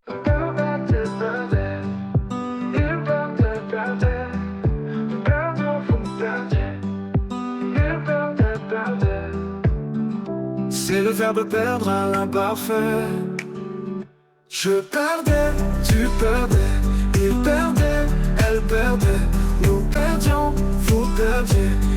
Perdre, tu perdais. Imparfait, perdre. Perdre, vous perdiez. Imparfait, perdre. C'est le verbe perdre à l'imparfait. Je perdais, tu perdais. Il perdait, elle perdait. Nous perdions, vous perdiez.